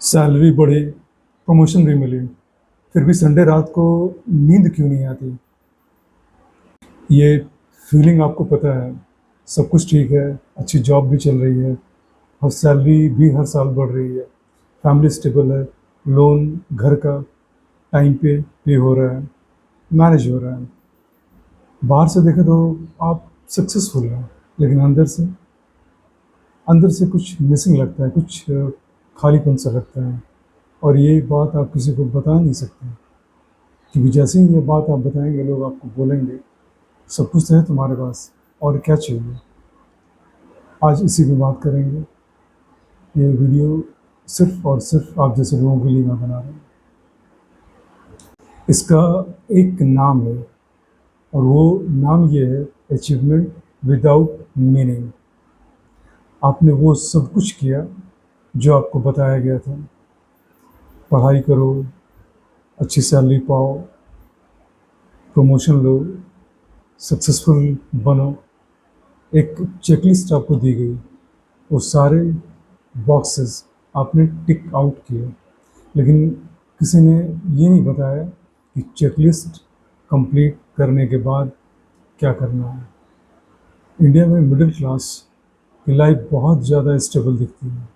Salary बढ़ी, promotion भी मिली, फिर भी संडे रात को नींद क्यों नहीं आती? ये फीलिंग आपको पता है। सब कुछ ठीक है, अच्छी जॉब भी चल रही है और सैलरी भी हर साल बढ़ रही है, फैमिली स्टेबल है, लोन घर का टाइम पे पे हो रहा है, मैनेज हो रहा है। बाहर से देखें तो आप सक्सेसफुल हैं, लेकिन अंदर से कुछ मिसिंग लगता है, कुछ खालीपन सा लगता है। और ये बात आप किसी को बता नहीं सकते, क्योंकि जैसे ही ये बात आप बताएंगे लोग आपको बोलेंगे सब कुछ तो है तुम्हारे पास, और क्या चाहिए। आज इसी की बात करेंगे। ये वीडियो सिर्फ और सिर्फ आप जैसे लोगों के लिए मैं बना रहा हूँ। इसका एक नाम है, और वो नाम ये है, अचीवमेंट विदाउट मीनिंग। आपने वो सब कुछ किया जो आपको बताया गया था, पढ़ाई करो, अच्छी सैलरी पाओ, प्रमोशन लो, सक्सेसफुल बनो। एक चेकलिस्ट आपको दी गई, वो सारे बॉक्सेस आपने टिक आउट किए, लेकिन किसी ने ये नहीं बताया कि चेकलिस्ट कंप्लीट करने के बाद क्या करना है। इंडिया में मिडिल क्लास की लाइफ बहुत ज़्यादा स्टेबल दिखती है।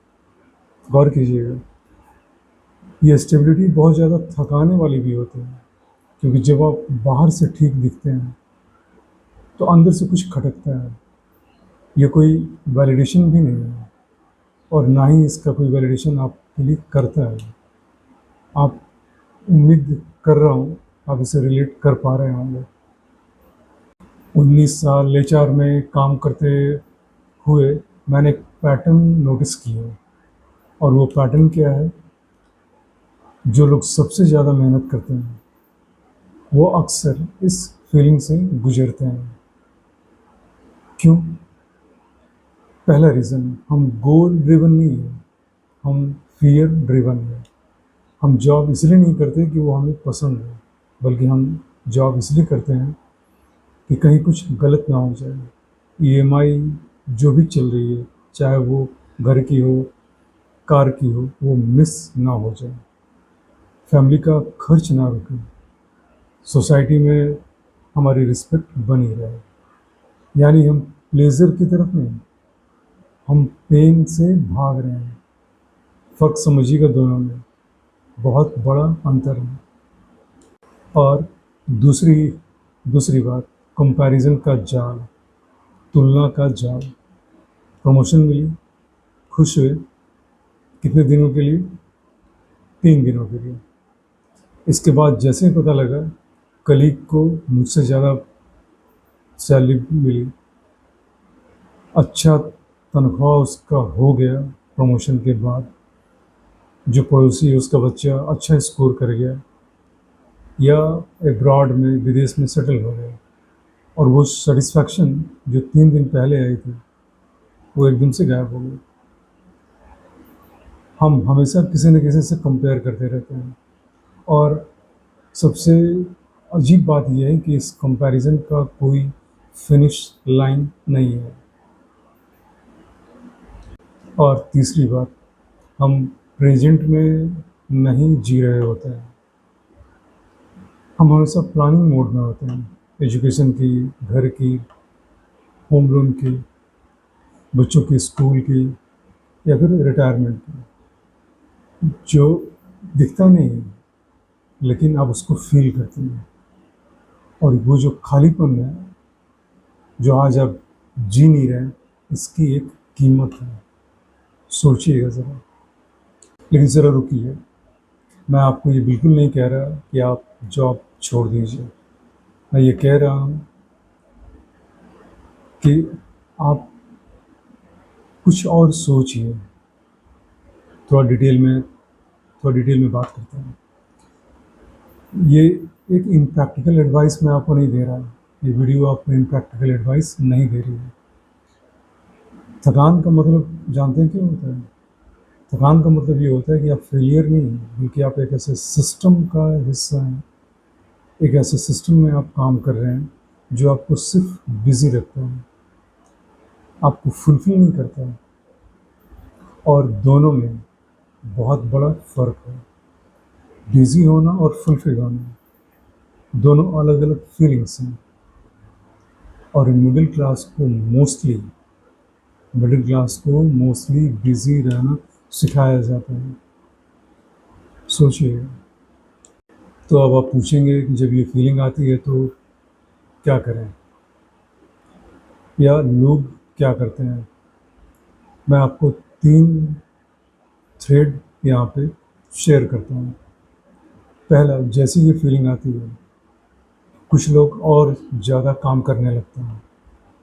गौर कीजिएगा, ये स्टेबिलिटी बहुत ज़्यादा थकाने वाली भी होती है, क्योंकि जब आप बाहर से ठीक दिखते हैं तो अंदर से कुछ खटकता है। ये कोई वैलिडेशन भी नहीं है, और ना ही इसका कोई वैलिडेशन आपके लिए करता है। आप, उम्मीद कर रहा हूँ आप इसे रिलेट कर पा रहे होंगे। 19 साल एचआर में काम करते हुए मैंने एक पैटर्न नोटिस किया, और वो पैटर्न क्या है? जो लोग सबसे ज़्यादा मेहनत करते हैं वो अक्सर इस फीलिंग से गुजरते हैं। क्यों? पहला रीज़न, हम गोल ड्रिवन नहीं है, हम फियर ड्रिवन है। हम जॉब इसलिए नहीं करते कि वो हमें पसंद है, बल्कि हम जॉब इसलिए करते हैं कि कहीं कुछ गलत ना हो जाए। ईएमआई जो भी चल रही है, चाहे वो घर की हो, कार की हो, वो मिस ना हो जाए, फैमिली का खर्च ना रुके, सोसाइटी में हमारी रिस्पेक्ट बनी रहे। यानी हम प्लेजर की तरफ नहीं, हम पेन से भाग रहे हैं। फ़र्क समझिएगा, दोनों में बहुत बड़ा अंतर है। और दूसरी दूसरी बात, कंपैरिजन का जाल, तुलना का जाल। प्रमोशन मिली, खुश हुए, कितने दिनों के लिए? 3 दिनों के लिए। इसके बाद जैसे ही पता लगा कलीग को मुझसे ज़्यादा सैलरी मिली, अच्छा तनख्वाह उसका हो गया प्रमोशन के बाद, जो पड़ोसी है उसका बच्चा अच्छा स्कोर कर गया, या एब्रॉड में विदेश में सेटल हो गया, और वो सेटिस्फैक्शन जो 3 दिन पहले आई थी वो एकदम से गायब हो गई। हम हमेशा किसी न किसी से कंपेयर करते रहते हैं, और सबसे अजीब बात यह है कि इस कंपैरिजन का कोई फिनिश लाइन नहीं है। और तीसरी बात, हम प्रेजेंट में नहीं जी रहे होते हैं, हम हमेशा प्लानिंग मोड में होते हैं। एजुकेशन की, घर की, होम लोन की, बच्चों की स्कूल की, या फिर रिटायरमेंट की, जो दिखता नहीं है लेकिन आप उसको फील करते हैं। और वो जो खालीपन है जो आज आप जी नहीं रहे, इसकी एक कीमत है, सोचिएगा ज़रा। लेकिन ज़रा रुकिए, मैं आपको ये बिल्कुल नहीं कह रहा कि आप जॉब छोड़ दीजिए। मैं ये कह रहा हूँ कि आप कुछ और सोचिए। थोड़ा डिटेल में बात करते हैं। ये एक इम्प्रैक्टिकल एडवाइस मैं आपको नहीं दे रहा, ये वीडियो आपको इम्प्रैक्टिकल एडवाइस नहीं दे रही है। थकान का मतलब जानते हैं क्या होता है? थकान का मतलब ये होता है कि आप फेलियर नहीं हैं, बल्कि आप एक ऐसे सिस्टम का हिस्सा हैं, एक ऐसे सिस्टम में आप काम कर रहे हैं जो आपको सिर्फ बिजी रखता है, आपको फुलफिल नहीं करता है। और बहुत बड़ा फ़र्क है। बिज़ी होना और फुलफ़िल होना दोनों अलग-अलग फीलिंग्स हैं और मिडिल क्लास को मोस्टली बिज़ी रहना सिखाया जाता है। सोचिए, तो अब आप पूछेंगे कि जब ये फीलिंग आती है तो क्या करें? या लोग क्या करते हैं? मैं आपको 3 थ्रेड यहाँ पे शेयर करता हूँ। पहला, जैसे ये फीलिंग आती है, कुछ लोग और ज़्यादा काम करने लगते हैं।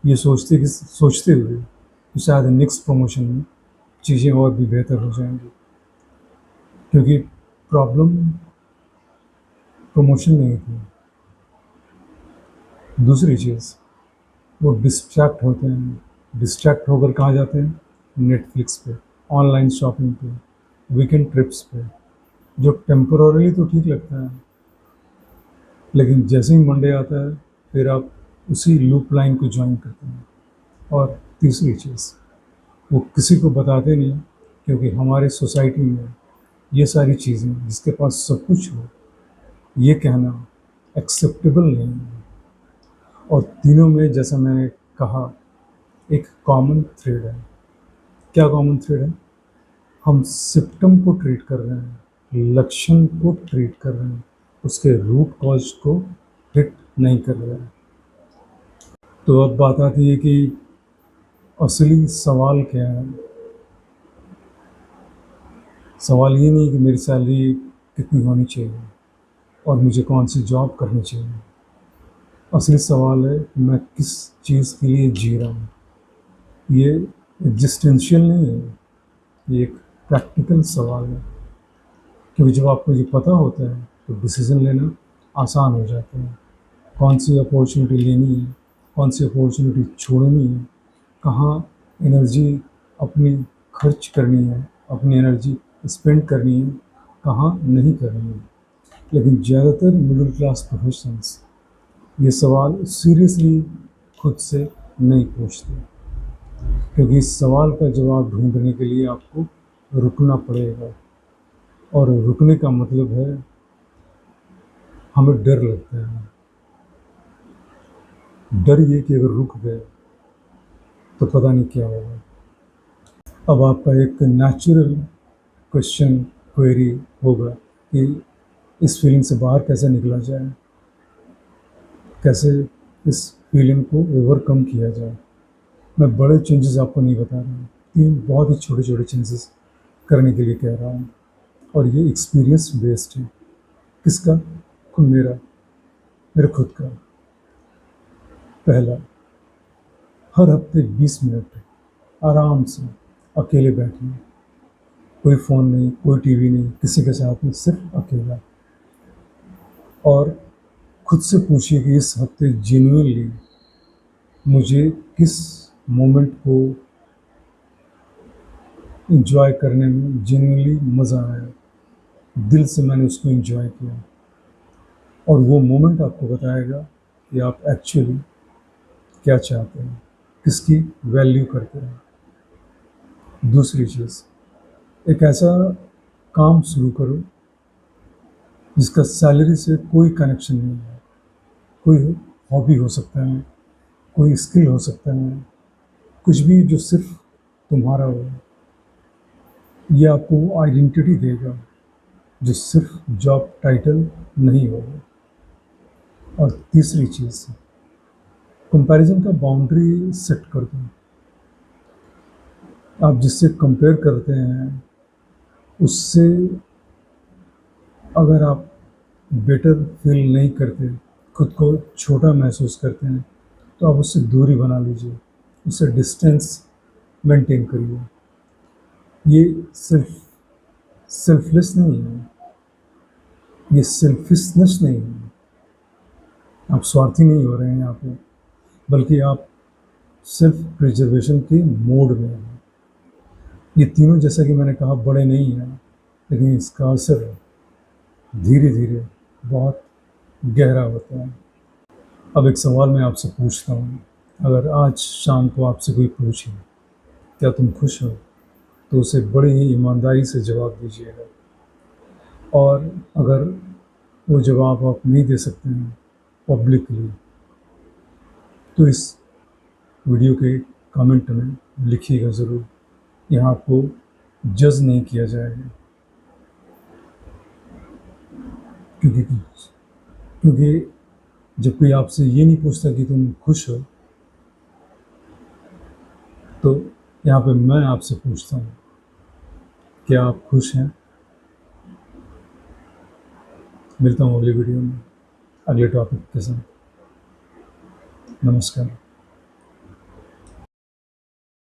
ये सोचते हुए कि शायद नेक्स्ट प्रमोशन में चीज़ें और भी बेहतर हो जाएँगी। क्योंकि प्रॉब्लम प्रमोशन नहीं थी। दूसरी चीज़, वो डिस्ट्रैक्ट होकर कहाँ जाते हैं? नेटफ्लिक्स पे, ऑनलाइन शॉपिंग पे, वीकेंड ट्रिप्स पे, जो टेम्परेरी तो ठीक लगता है, लेकिन जैसे ही मंडे आता है, फिर आप उसी लूप लाइन को जॉइन करते हैं। और तीसरी चीज़, वो किसी को बताते नहीं, क्योंकि हमारे सोसाइटी में ये सारी चीज़ें, जिसके पास सब कुछ हो, ये कहना एक्सेप्टेबल नहीं है। और तीनों में, जैसा मैंने कहा, एक कॉमन थ्रेड है। क्या कॉमन थ्रेड है? हम सिम्पटम को ट्रीट कर रहे हैं, लक्षण को ट्रीट कर रहे हैं, उसके रूट कॉज को ट्रीट नहीं कर रहे हैं। तो अब बात आती है कि असली सवाल क्या है? सवाल ये नहीं कि मेरी सैलरी कितनी होनी चाहिए और मुझे कौन सी जॉब करनी चाहिए। असली सवाल है कि मैं किस चीज़ के लिए जी रहा हूँ। ये एग्जिस्टेंशियल नहीं है, ये एक प्रैक्टिकल सवाल है। क्योंकि जब आपको ये पता होता है तो डिसीज़न लेना आसान हो जाता है। कौन सी अपॉर्चुनिटी लेनी है, कौन सी अपॉर्चुनिटी छोड़नी है, कहाँ एनर्जी अपनी खर्च करनी है, अपनी एनर्जी स्पेंड करनी है, कहाँ नहीं करनी है। लेकिन ज़्यादातर मिडिल क्लास प्रोफेशनल्स ये सवाल सीरियसली खुद से नहीं पूछते, क्योंकि इस सवाल का जवाब ढूंढने के लिए आपको रुकना पड़ेगा। और रुकने का मतलब है, हमें डर लगता है। डर ये कि अगर रुक गए तो पता नहीं क्या होगा। अब आपका एक नेचुरल क्वेश्चन क्वेरी होगा कि इस फीलिंग से बाहर कैसे निकला जाए, कैसे इस फीलिंग को ओवरकम किया जाए। मैं बड़े चेंजेस आपको नहीं बता रहा हूँ, 3 बहुत ही छोटे छोटे चेंजेस करने के लिए कह रहा हूँ। और ये एक्सपीरियंस बेस्ड है। किसका? खुद मेरा खुद का। पहला, हर हफ्ते 20 मिनट आराम से अकेले बैठना, कोई फ़ोन नहीं, कोई टीवी नहीं, किसी के साथ नहीं, सिर्फ अकेला। और खुद से पूछिए कि इस हफ्ते जेन्युइनली मुझे किस मोमेंट को एंजॉय करने में जेन्युइनली मज़ा आया, दिल से मैंने उसको एंजॉय किया। और वो मोमेंट आपको बताएगा कि आप एक्चुअली क्या चाहते हैं, किसकी वैल्यू करते हैं। दूसरी चीज़, एक ऐसा काम शुरू करो जिसका सैलरी से कोई कनेक्शन नहीं है। कोई हॉबी हो सकता है, कोई स्किल हो सकता है, कुछ भी जो सिर्फ तुम्हारा हो। ये आपको वो आइडेंटिटी देगा जो सिर्फ जॉब टाइटल नहीं होगा। और तीसरी चीज़, कंपैरिजन का बाउंड्री सेट कर दो। आप जिससे कंपेयर करते हैं उससे अगर आप बेटर फील नहीं करते, खुद को छोटा महसूस करते हैं, तो आप उससे दूरी बना लीजिए, उससे डिस्टेंस मेंटेन करिए। ये सेल्फलेस नहीं है, ये सेल्फिशनेस नहीं है। आप स्वार्थी नहीं हो रहे हैं यहाँ पे, बल्कि आप सेल्फ प्रिजर्वेशन के मोड में हैं। ये तीनों, जैसा कि मैंने कहा, बड़े नहीं हैं, लेकिन इसका असर धीरे धीरे बहुत गहरा होता है। अब एक सवाल मैं आपसे पूछता हूँ, अगर आज शाम को आपसे कोई पूछे क्या तुम खुश हो, तो उसे बड़ी ही ईमानदारी से जवाब दीजिएगा। और अगर वो जवाब आप नहीं दे सकते हैं पब्लिकली, तो इस वीडियो के कमेंट में लिखिएगा ज़रूर। यहाँ आपको जज नहीं किया जाएगा, क्योंकि जब कोई आपसे ये नहीं पूछता कि तुम खुश हो, तो यहाँ पे मैं आपसे पूछता हूँ, क्या आप खुश हैं? मिलता हूँ अगली वीडियो में अगले टॉपिक के साथ। नमस्कार।